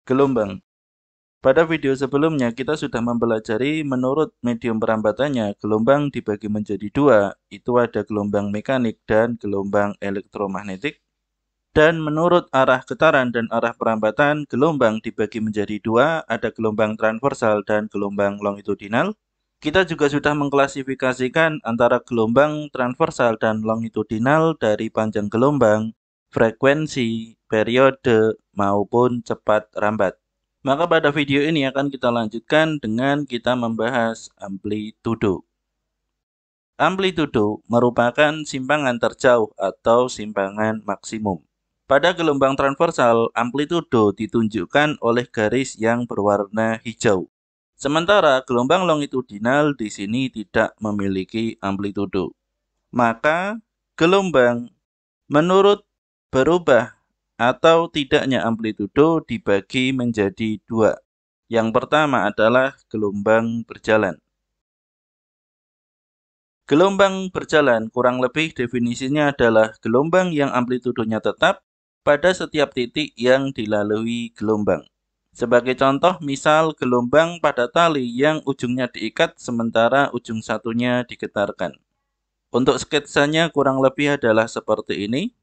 Gelombang. Pada video sebelumnya kita sudah mempelajari menurut medium perambatannya gelombang dibagi menjadi dua, itu ada gelombang mekanik dan gelombang elektromagnetik. Dan menurut arah getaran dan arah perambatan gelombang dibagi menjadi dua, ada gelombang transversal dan gelombang longitudinal. Kita juga sudah mengklasifikasikan antara gelombang transversal dan longitudinal dari panjang gelombang, frekuensi, periode, maupun cepat rambat. Maka pada video ini akan kita lanjutkan dengan kita membahas amplitudo. Amplitudo merupakan simpangan terjauh atau simpangan maksimum. Pada gelombang transversal, amplitudo ditunjukkan oleh garis yang berwarna hijau. Sementara gelombang longitudinal di sini tidak memiliki amplitudo. Maka gelombang menurut berubah atau tidaknya amplitudo dibagi menjadi dua. Yang pertama adalah gelombang berjalan. Gelombang berjalan kurang lebih definisinya adalah gelombang yang amplitudonya tetap pada setiap titik yang dilalui gelombang. Sebagai contoh, misal gelombang pada tali yang ujungnya diikat sementara ujung satunya digetarkan. Untuk sketsanya kurang lebih adalah seperti ini.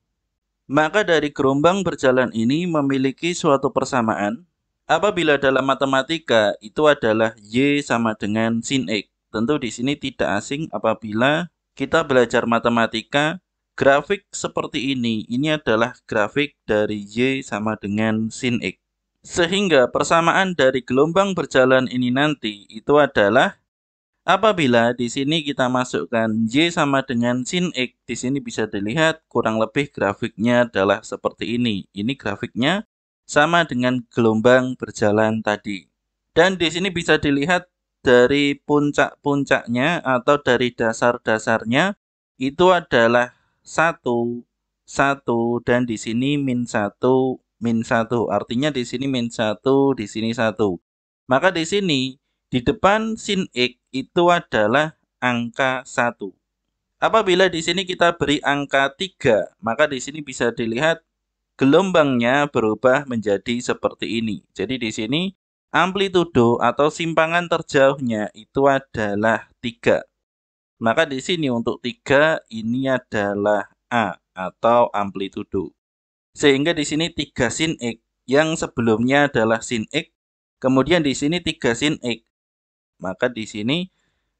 Maka dari gelombang berjalan ini memiliki suatu persamaan. Apabila dalam matematika itu adalah Y sama dengan sin X. Tentu di sini tidak asing apabila kita belajar matematika, grafik seperti ini adalah grafik dari Y sama dengan sin X. Sehingga persamaan dari gelombang berjalan ini nanti itu adalah apabila di sini kita masukkan Y sama dengan sin X, di sini bisa dilihat kurang lebih grafiknya adalah seperti ini. Ini grafiknya sama dengan gelombang berjalan tadi. Dan di sini bisa dilihat dari puncak-puncaknya atau dari dasar-dasarnya itu adalah 1, 1, dan di sini min 1, min 1. Artinya di sini min 1, di sini 1. Maka di sini di depan sin X itu adalah angka 1. Apabila di sini kita beri angka 3, maka di sini bisa dilihat gelombangnya berubah menjadi seperti ini. Jadi di sini amplitudo atau simpangan terjauhnya itu adalah 3. Maka di sini untuk 3 ini adalah A atau amplitudo. Sehingga di sini 3 sin X yang sebelumnya adalah sin X, kemudian di sini 3 sin X. Maka di sini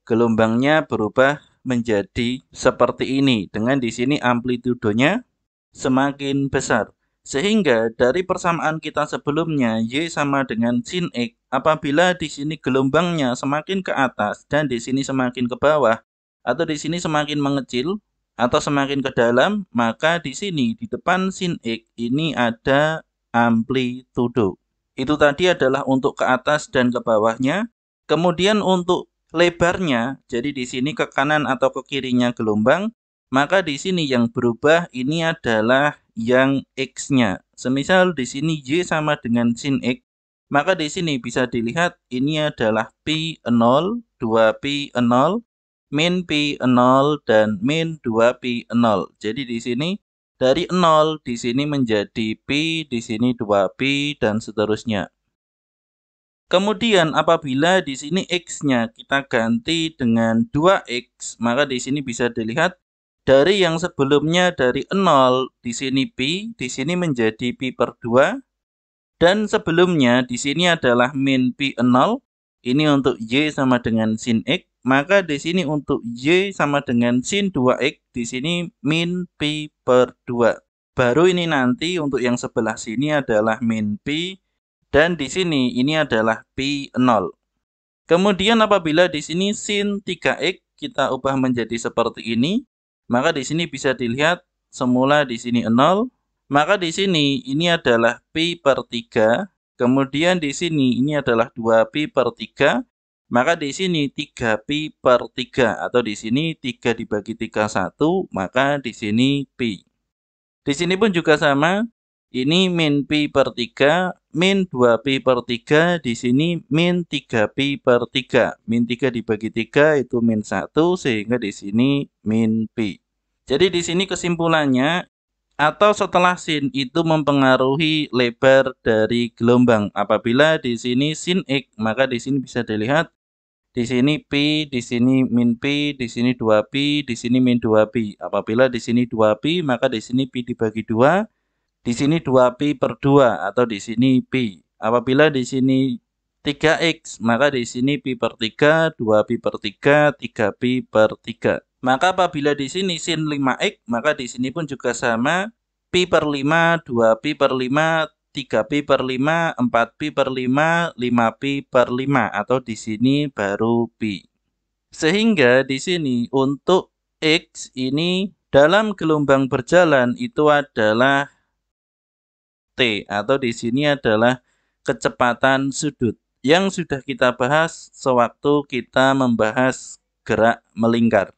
gelombangnya berubah menjadi seperti ini dengan di sini amplitudonya semakin besar. Sehingga dari persamaan kita sebelumnya Y sama dengan sin X, apabila di sini gelombangnya semakin ke atas dan di sini semakin ke bawah atau di sini semakin mengecil atau semakin ke dalam, maka di sini di depan sin X ini ada amplitudo. Itu tadi adalah untuk ke atas dan ke bawahnya. Kemudian untuk lebarnya, jadi di sini ke kanan atau ke kirinya gelombang, maka di sini yang berubah ini adalah yang X-nya. Semisal di sini Y sama dengan sin X, maka di sini bisa dilihat ini adalah Pi0, 2Pi0, min Pi0, dan min 2Pi0. Jadi di sini dari 0 di sini menjadi Pi, di sini 2Pi, dan seterusnya. Kemudian apabila di sini X-nya kita ganti dengan 2X, maka di sini bisa dilihat dari yang sebelumnya dari 0 di sini Pi, di sini menjadi Pi per 2. Dan sebelumnya di sini adalah min Pi0, ini untuk Y sama dengan sin X. Maka di sini untuk Y sama dengan sin 2X, di sini min Pi per 2. Baru ini nanti untuk yang sebelah sini adalah min Pi. Dan di sini ini adalah Pi0. Kemudian apabila di sini sin 3X kita ubah menjadi seperti ini, maka di sini bisa dilihat semula di sini 0, maka di sini ini adalah Pi per 3, kemudian di sini ini adalah 2Pi per 3, maka di sini 3Pi per 3 atau di sini 3 dibagi 3 1, maka di sini Pi. Di sini pun juga sama. Ini min Pi per 3, min 2Pi per 3, di sini min 3Pi per 3. Min 3 dibagi 3 itu min 1, sehingga di sini min Pi. Jadi di sini kesimpulannya, atau setelah sin itu mempengaruhi lebar dari gelombang. Apabila di sini sin X, maka di sini bisa dilihat di sini pi, di sini min pi, di sini 2pi, di sini min 2pi. Apabila di sini 2pi, maka di sini pi dibagi 2, di sini 2pi per 2 atau di sini pi. Apabila di sini 3x, maka di sini pi per 3, 2pi per 3, 3pi per 3. Maka apabila di sini sin 5x, maka di sini pun juga sama, pi per 5, 2pi per 5, 3pi per 5, 4pi per 5, 5pi per 5, atau di sini baru pi. Sehingga di sini untuk x ini dalam gelombang berjalan itu adalah t, atau di sini adalah kecepatan sudut yang sudah kita bahas sewaktu kita membahas gerak melingkar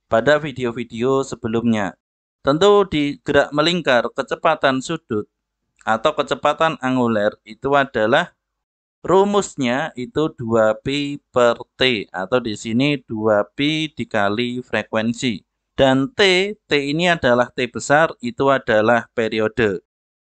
pada video-video sebelumnya. Tentu di gerak melingkar kecepatan sudut atau kecepatan anguler itu adalah rumusnya itu 2pi per t, atau di sini 2pi dikali frekuensi. Dan t ini adalah t besar, itu adalah periode.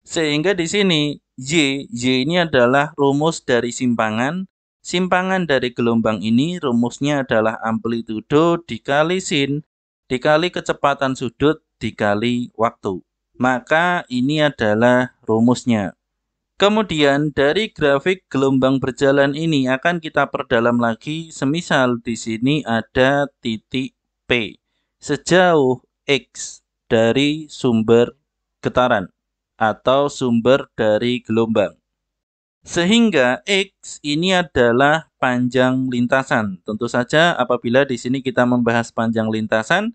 Sehingga di sini y ini adalah rumus dari simpangan. Simpangan dari gelombang ini rumusnya adalah amplitudo dikali sin, dikali kecepatan sudut, dikali waktu. Maka ini adalah rumusnya. Kemudian dari grafik gelombang berjalan ini akan kita perdalam lagi. Semisal di sini ada titik P sejauh X dari sumber getaran atau sumber dari gelombang. Sehingga X ini adalah panjang lintasan. Tentu saja apabila di sini kita membahas panjang lintasan,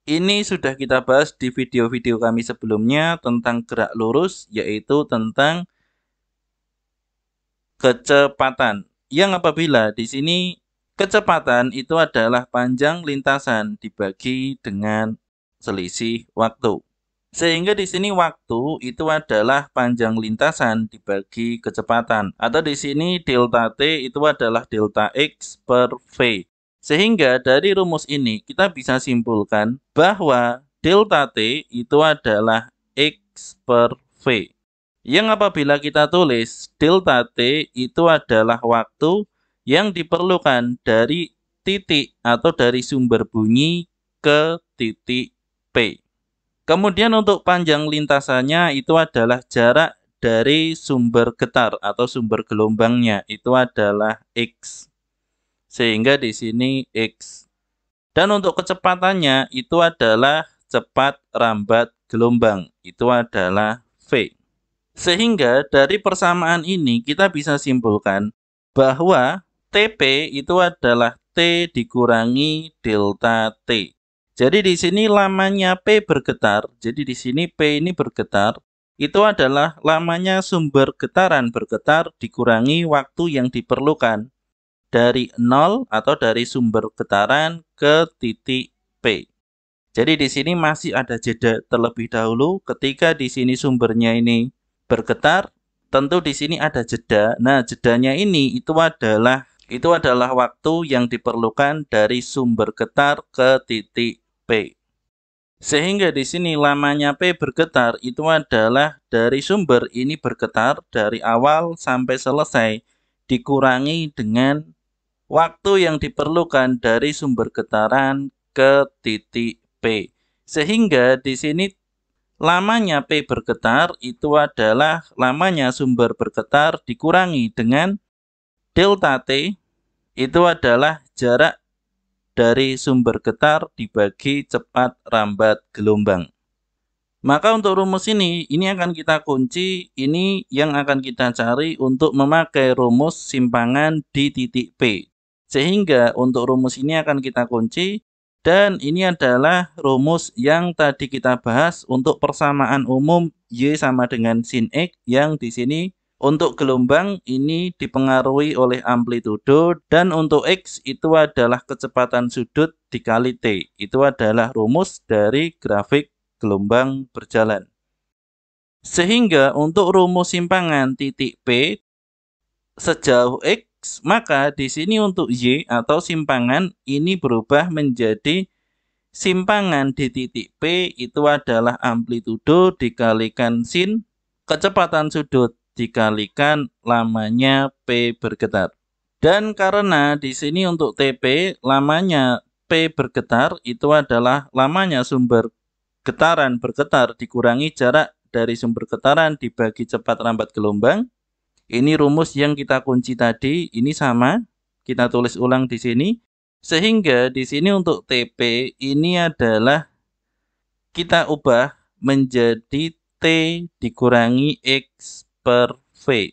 ini sudah kita bahas di video-video kami sebelumnya tentang gerak lurus, yaitu tentang kecepatan. Yang apabila di sini kecepatan itu adalah panjang lintasan dibagi dengan selisih waktu. Sehingga di sini waktu itu adalah panjang lintasan dibagi kecepatan. Atau di sini delta T itu adalah delta X per V. Sehingga dari rumus ini kita bisa simpulkan bahwa delta T itu adalah X per V. Yang apabila kita tulis delta T itu adalah waktu yang diperlukan dari titik atau dari sumber bunyi ke titik P. Kemudian untuk panjang lintasannya itu adalah jarak dari sumber getar atau sumber gelombangnya, itu adalah X. Sehingga di sini X. Dan untuk kecepatannya itu adalah cepat rambat gelombang, itu adalah V. Sehingga dari persamaan ini kita bisa simpulkan bahwa TP itu adalah T dikurangi delta T. Jadi di sini lamanya P bergetar, jadi di sini P ini bergetar, itu adalah lamanya sumber getaran bergetar dikurangi waktu yang diperlukan dari 0 atau dari sumber getaran ke titik P. Jadi di sini masih ada jeda terlebih dahulu. Ketika di sini sumbernya ini bergetar, tentu di sini ada jeda. Nah, jedanya ini itu adalah waktu yang diperlukan dari sumber getar ke titik P. Sehingga di sini lamanya P bergetar itu adalah dari sumber ini bergetar dari awal sampai selesai dikurangi dengan waktu yang diperlukan dari sumber getaran ke titik P. Sehingga di sini lamanya P bergetar itu adalah lamanya sumber bergetar dikurangi dengan delta T, itu adalah jarak dari sumber getar dibagi cepat rambat gelombang. Maka untuk rumus ini akan kita kunci, ini yang akan kita cari untuk memakai rumus simpangan di titik P. Sehingga untuk rumus ini akan kita kunci, dan ini adalah rumus yang tadi kita bahas untuk persamaan umum Y sama dengan sin X, yang di sini untuk gelombang ini dipengaruhi oleh amplitudo, dan untuk X itu adalah kecepatan sudut dikali T. Itu adalah rumus dari grafik gelombang berjalan. Sehingga untuk rumus simpangan titik P sejauh X, maka di sini untuk Y atau simpangan ini berubah menjadi Simpangan di titik P itu adalah amplitudo dikalikan sin kecepatan sudut dikalikan lamanya P bergetar. Dan karena di sini untuk TP lamanya P bergetar itu adalah lamanya sumber getaran bergetar dikurangi jarak dari sumber getaran dibagi cepat rambat gelombang. Ini rumus yang kita kunci tadi, ini sama. Kita tulis ulang di sini. Sehingga di sini untuk TP ini adalah kita ubah menjadi T dikurangi X per V.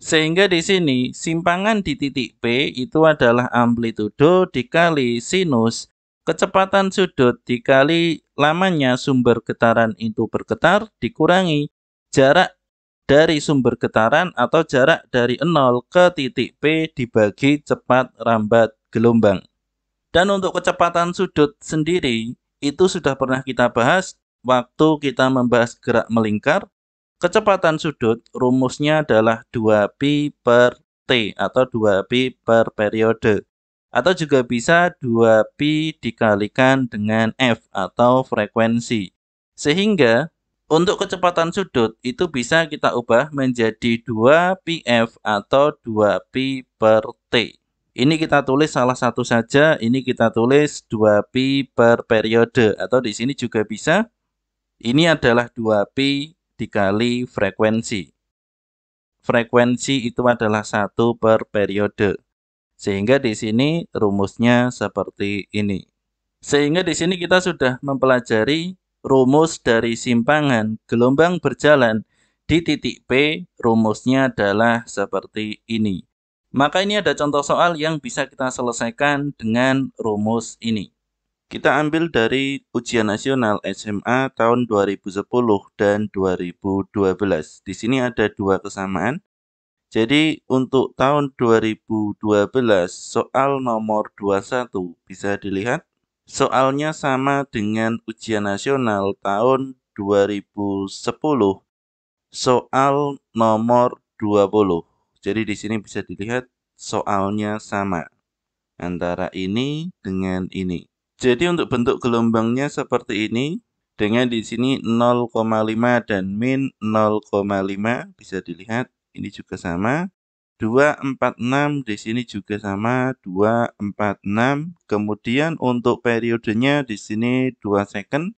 Sehingga di sini simpangan di titik P itu adalah amplitudo dikali sinus kecepatan sudut dikali lamanya sumber getaran itu bergetar dikurangi jarak dari sumber getaran atau jarak dari 0 ke titik P dibagi cepat rambat gelombang. Dan untuk kecepatan sudut sendiri, itu sudah pernah kita bahas waktu kita membahas gerak melingkar. Kecepatan sudut rumusnya adalah 2pi per T atau 2pi per periode. Atau juga bisa 2pi dikalikan dengan F atau frekuensi. Sehingga untuk kecepatan sudut itu bisa kita ubah menjadi 2πf atau 2pi per T. Ini kita tulis salah satu saja, ini kita tulis 2pi per periode, atau di sini juga bisa. Ini adalah 2pi dikali frekuensi. Frekuensi itu adalah 1 per periode. Sehingga di sini rumusnya seperti ini. Sehingga di sini kita sudah mempelajari rumus dari simpangan gelombang berjalan di titik P, rumusnya adalah seperti ini. Maka ini ada contoh soal yang bisa kita selesaikan dengan rumus ini. Kita ambil dari ujian nasional SMA tahun 2010 dan 2012. Di sini ada dua kesamaan. Jadi untuk tahun 2012 soal nomor 21 bisa dilihat. Soalnya sama dengan ujian nasional tahun 2010 soal nomor 20. Jadi di sini bisa dilihat soalnya sama antara ini dengan ini. Jadi untuk bentuk gelombangnya seperti ini dengan di sini 0,5 dan min 0,5 bisa dilihat ini juga sama. 246 di sini juga sama 246. Kemudian untuk periodenya di sini 2 second.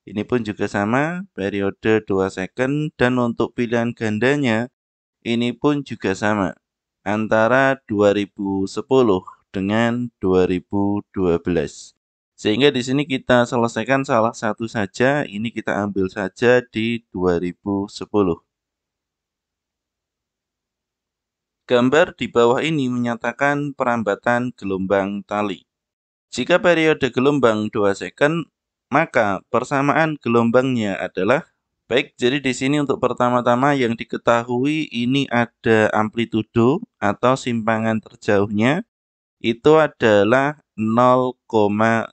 Ini pun juga sama periode 2 second dan untuk pilihan gandanya ini pun juga sama antara 2010 dengan 2012. Sehingga di sini kita selesaikan salah satu saja, ini kita ambil saja di 2010. Gambar di bawah ini menyatakan perambatan gelombang tali. Jika periode gelombang 2 second, maka persamaan gelombangnya adalah baik, jadi di sini untuk pertama-tama yang diketahui ini ada amplitudo atau simpangan terjauhnya itu adalah 0,5.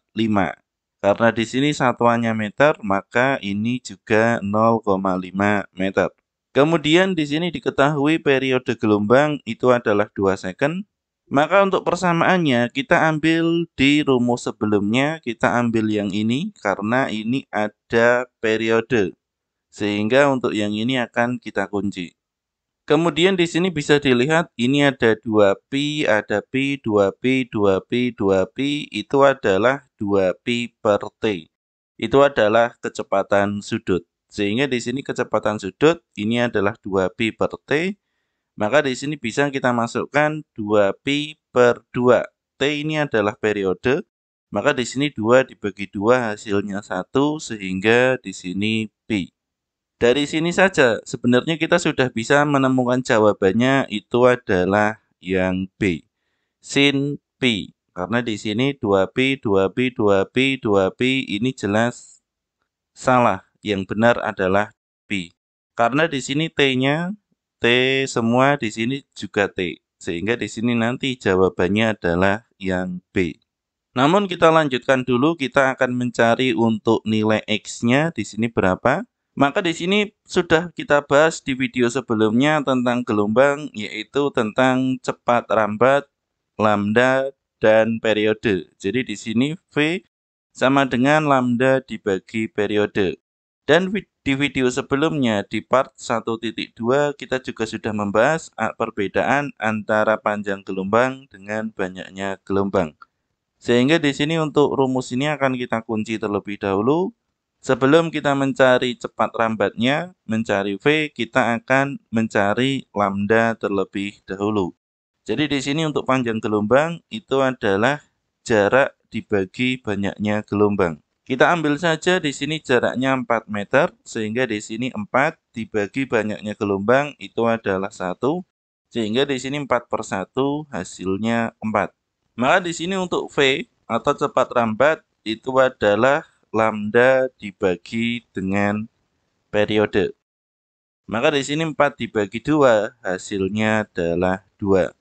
Karena di sini satuannya meter, maka ini juga 0,5 meter. Kemudian di sini diketahui periode gelombang itu adalah 2 second. Maka untuk persamaannya kita ambil di rumus sebelumnya, kita ambil yang ini karena ini ada periode. Sehingga untuk yang ini akan kita kunci. Kemudian di sini bisa dilihat ini ada 2pi, ada pi, 2pi, 2pi, 2pi, itu adalah 2pi per T. Itu adalah kecepatan sudut. Sehingga di sini kecepatan sudut ini adalah 2pi per T. Maka di sini bisa kita masukkan 2pi per 2. T ini adalah periode. Maka di sini 2 dibagi 2 hasilnya 1 sehingga di sini pi. Dari sini saja sebenarnya kita sudah bisa menemukan jawabannya itu adalah yang B. Sin pi. Karena di sini 2pi, 2pi, 2pi, 2pi ini jelas salah. Yang benar adalah pi. Karena di sini T-nya T semua, di sini juga T. Sehingga di sini nanti jawabannya adalah yang B. Namun kita lanjutkan dulu, kita akan mencari untuk nilai X-nya di sini berapa. Maka di sini sudah kita bahas di video sebelumnya tentang gelombang, yaitu tentang cepat rambat, lambda, dan periode. Jadi di sini V sama dengan lambda dibagi periode. Dan di video sebelumnya di part 1.2 kita juga sudah membahas perbedaan antara panjang gelombang dengan banyaknya gelombang. Sehingga di sini untuk rumus ini akan kita kunci terlebih dahulu. Sebelum kita mencari cepat rambatnya, mencari V, kita akan mencari lambda terlebih dahulu. Jadi di sini untuk panjang gelombang itu adalah jarak dibagi banyaknya gelombang. Kita ambil saja di sini jaraknya 4 meter, sehingga di sini 4 dibagi banyaknya gelombang itu adalah 1, sehingga di sini 4/1 hasilnya 4. Maka di sini untuk V atau cepat rambat itu adalah lambda dibagi dengan periode. Maka di sini 4 dibagi 2 hasilnya adalah 2.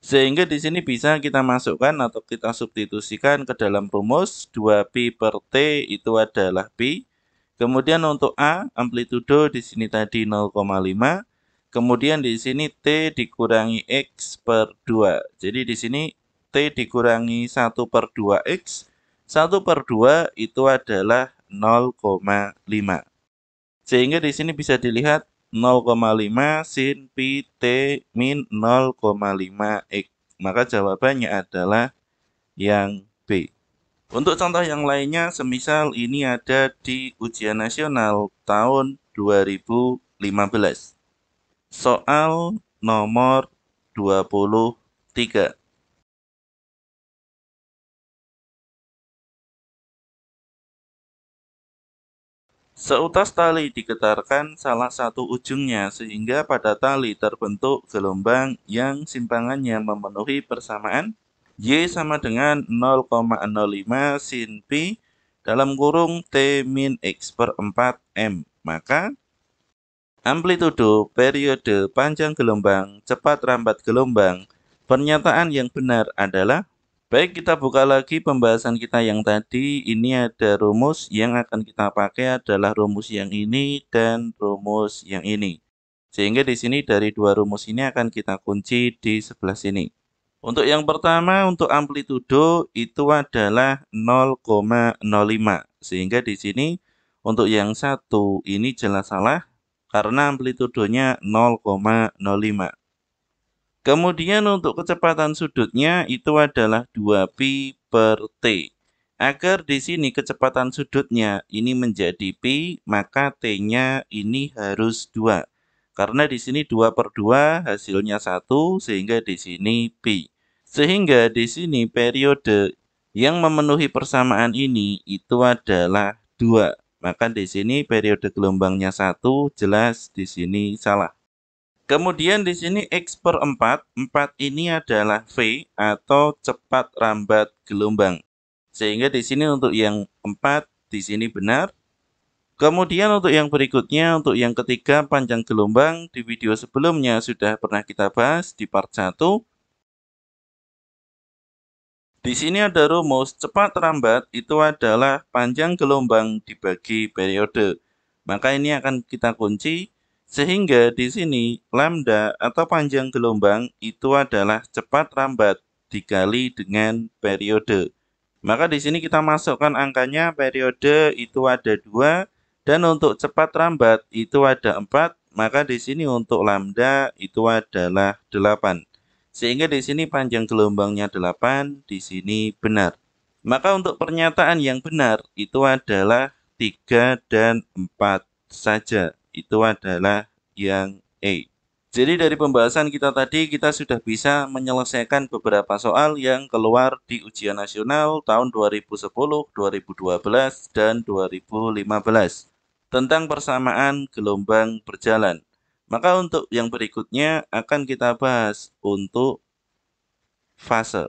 Sehingga di sini bisa kita masukkan atau kita substitusikan ke dalam rumus 2pi per T itu adalah pi. Kemudian untuk A, amplitudo di sini tadi 0,5. Kemudian di sini T dikurangi X per 2. Jadi di sini T dikurangi 1/2X. 1/2 itu adalah 0,5. Sehingga di sini bisa dilihat 0,5 sin pi T min 0,5 X. Maka jawabannya adalah yang B. Untuk contoh yang lainnya, semisal ini ada di ujian nasional tahun 2015. Soal nomor 23. Seutas tali diketarkan salah satu ujungnya sehingga pada tali terbentuk gelombang yang simpangannya memenuhi persamaan Y sama dengan 0,05 sin pi dalam kurung T min X per 4 M. Maka amplitudo, periode, panjang gelombang, cepat rambat gelombang, pernyataan yang benar adalah. Baik, kita buka lagi pembahasan kita yang tadi. Ini ada rumus yang akan kita pakai adalah rumus yang ini dan rumus yang ini. Sehingga di sini dari dua rumus ini akan kita kunci di sebelah sini. Untuk yang pertama, untuk amplitudo itu adalah 0,05. Sehingga di sini untuk yang satu ini jelas salah karena amplitudonya 0,05. Kemudian untuk kecepatan sudutnya itu adalah 2pi per T. Agar di sini kecepatan sudutnya ini menjadi pi, maka T-nya ini harus 2. Karena di sini 2/2 hasilnya 1, sehingga di sini pi. Sehingga di sini periode yang memenuhi persamaan ini itu adalah 2. Maka di sini periode gelombangnya 1, jelas di sini salah. Kemudian di sini X per 4, 4 ini adalah V atau cepat rambat gelombang. Sehingga di sini untuk yang 4 di sini benar. Kemudian untuk yang berikutnya, untuk yang ketiga panjang gelombang di video sebelumnya sudah pernah kita bahas di part 1. Di sini ada rumus cepat rambat itu adalah panjang gelombang dibagi periode. Maka ini akan kita kunci. Sehingga di sini lambda atau panjang gelombang itu adalah cepat rambat dikali dengan periode. Maka di sini kita masukkan angkanya, periode itu ada 2 dan untuk cepat rambat itu ada 4. Maka di sini untuk lambda itu adalah 8. Sehingga di sini panjang gelombangnya 8, di sini benar. Maka untuk pernyataan yang benar itu adalah 3 dan 4 saja. Itu adalah yang E. Jadi dari pembahasan kita tadi kita sudah bisa menyelesaikan beberapa soal yang keluar di ujian nasional tahun 2010, 2012, dan 2015 tentang persamaan gelombang berjalan. Maka untuk yang berikutnya akan kita bahas untuk fase.